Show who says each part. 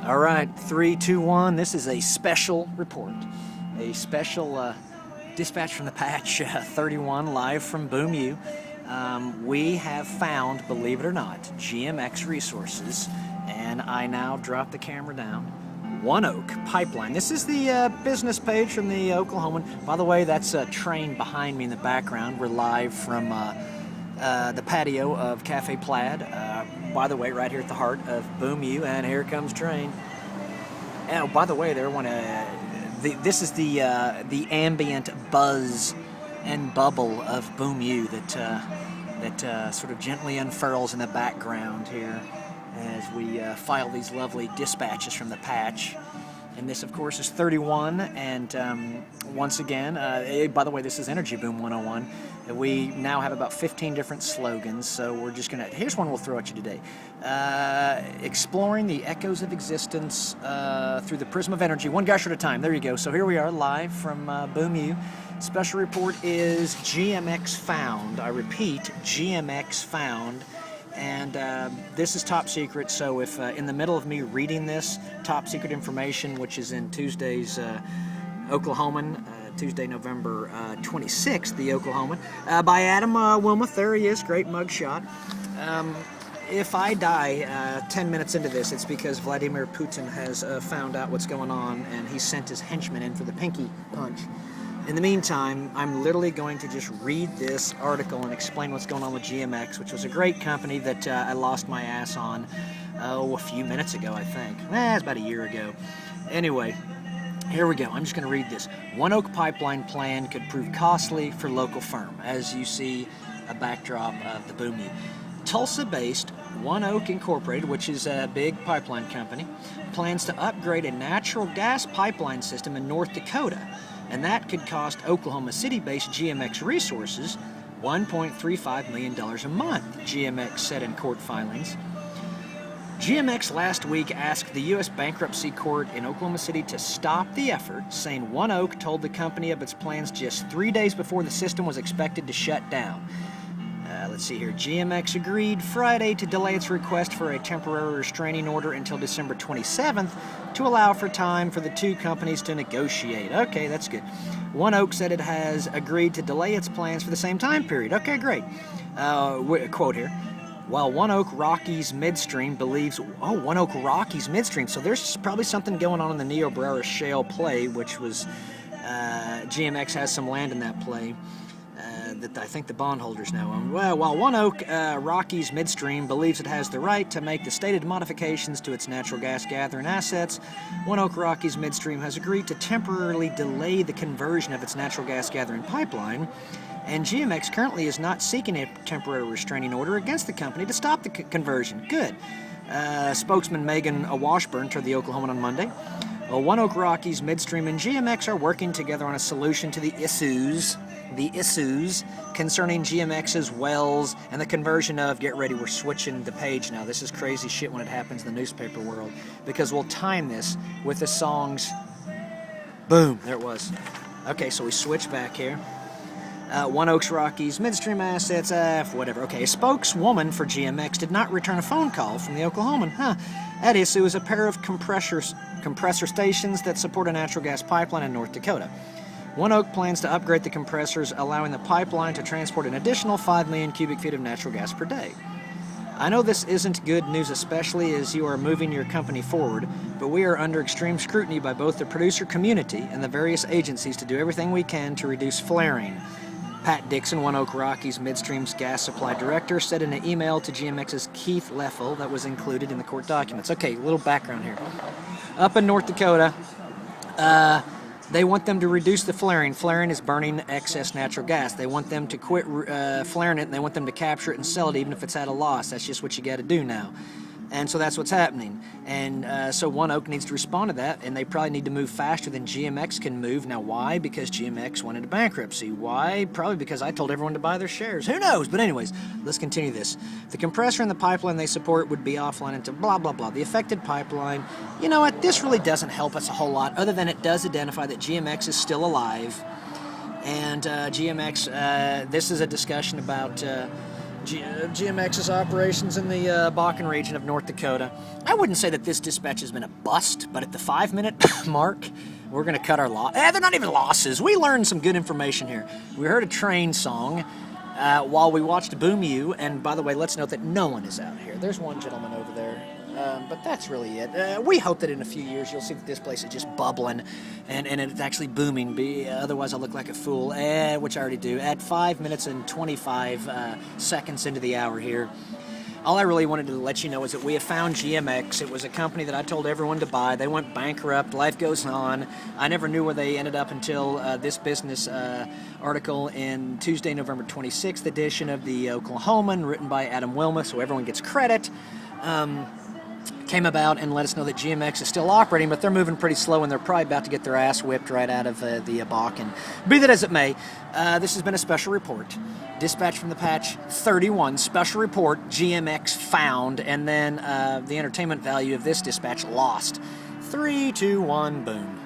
Speaker 1: All right, 3, 2, 1. This is a special report, a special dispatch from the patch 31 live from Boom U. We have found, believe it or not, GMX Resources, and I now drop the camera down. One Oak Pipeline. This is the business page from the Oklahoman. By the way, that's a train behind me in the background. We're live from the patio of Cafe Plaid. By the way, right here at the heart of Boom U, and here comes train. And by the way, this is the ambient buzz and bubble of Boom U that sort of gently unfurls in the background here as we file these lovely dispatches from the patch. And this, of course, is 31. And once again, by the way, this is Energy Boom 101. We now have about 15 different slogans, so we're just going to... Here's one we'll throw at you today. Exploring the echoes of existence through the prism of energy, one gush at a time. There you go. So here we are, live from Boom U. Special report is GMX found. I repeat, GMX found. And this is top secret, so if in the middle of me reading this top secret information, which is in Tuesday's Oklahoman, Tuesday, November 26th, the Oklahoman, by Adam Wilmoth. There he is, great mugshot. If I die 10 minutes into this, it's because Vladimir Putin has found out what's going on, and he sent his henchmen in for the pinky punch. In the meantime, I'm literally going to just read this article and explain what's going on with GMX, which was a great company that I lost my ass on, a few minutes ago, I think. It's about a year ago. Anyway, here we go. I'm just going to read this. One Oak pipeline plan could prove costly for local firm. As you see, a backdrop of the Boom U. Tulsa-based One Oak Incorporated, which is a big pipeline company, plans to upgrade a natural gas pipeline system in North Dakota. And that could cost Oklahoma City-based GMX Resources $1.35 million a month, GMX said in court filings. GMX last week asked the U.S. Bankruptcy Court in Oklahoma City to stop the effort, saying One Oak told the company of its plans just 3 days before the system was expected to shut down. Let's see here. GMX agreed Friday to delay its request for a temporary restraining order until December 27th to allow for time for the two companies to negotiate. Okay, that's good. One Oak said it has agreed to delay its plans for the same time period. Okay, great. Quote here. While One Oak Rockies Midstream believes... Oh, One Oak Rockies Midstream. So there's probably something going on in the Niobrara Shale play, which was... GMX has some land in that play. That I think the bondholders now own. Well, while One Oak Rockies Midstream believes it has the right to make the stated modifications to its natural gas gathering assets, One Oak Rockies Midstream has agreed to temporarily delay the conversion of its natural gas gathering pipeline, and GMX currently is not seeking a temporary restraining order against the company to stop the conversion. Good. Spokesman Megan Washburn told the Oklahoman on Monday. Well, One Oak Rockies Midstream and GMX are working together on a solution to the issues concerning GMX's wells and the conversion of, get ready, we're switching the page now. This is crazy shit when it happens in the newspaper world, because we'll time this with the songs. Boom, there it was. Okay, so we switch back here. One Oak Rockies Midstream assets, whatever. Okay, a spokeswoman for GMX did not return a phone call from the Oklahoman. That issue is a pair of compressor stations that support a natural gas pipeline in North Dakota. One Oak plans to upgrade the compressors, allowing the pipeline to transport an additional 5 million cubic feet of natural gas per day. I know this isn't good news, especially as you are moving your company forward, but we are under extreme scrutiny by both the producer community and the various agencies to do everything we can to reduce flaring. Pat Dixon, One Oak Rockies Midstream's gas supply director, said in an email to GMX's Keith Leffel that was included in the court documents. Okay, a little background here. Up in North Dakota, they want them to reduce the flaring. Flaring is burning excess natural gas. They want them to quit flaring it, and they want them to capture it and sell it even if it's at a loss. That's just what you got to do now. And so that's what's happening. And so One Oak needs to respond to that, and they probably need to move faster than GMX can move. Now, why? Because GMX went into bankruptcy. Why? Probably because I told everyone to buy their shares. Who knows? But anyways, let's continue this. The compressor and the pipeline they support would be offline until blah, blah, blah. The affected pipeline, you know what? This really doesn't help us a whole lot, other than it does identify that GMX is still alive. And GMX, this is a discussion about GMX's operations in the Bakken region of North Dakota. I wouldn't say that this dispatch has been a bust, but at the 5-minute mark, we're going to cut our loss. They're not even losses. We learned some good information here. We heard a train song while we watched Boom U, and by the way, let's note that no one is out here. There's one gentleman over there. But that's really it. We hope that in a few years you'll see that this place is just bubbling and it's actually booming. Otherwise, I'll look like a fool, which I already do. At 5 minutes and 25 seconds into the hour here, all I really wanted to let you know is that we have found GMX. It was a company that I told everyone to buy. They went bankrupt. Life goes on. I never knew where they ended up until this business article in Tuesday, November 26th edition of the Oklahoman, written by Adam Wilma, so everyone gets credit. Came about and let us know that GMX is still operating, but they're moving pretty slow and they're probably about to get their ass whipped right out of the Bakken. Be that as it may, this has been a special report. Dispatch from the Patch 31, special report, GMX found, and then the entertainment value of this dispatch lost. 3, 2, 1, boom.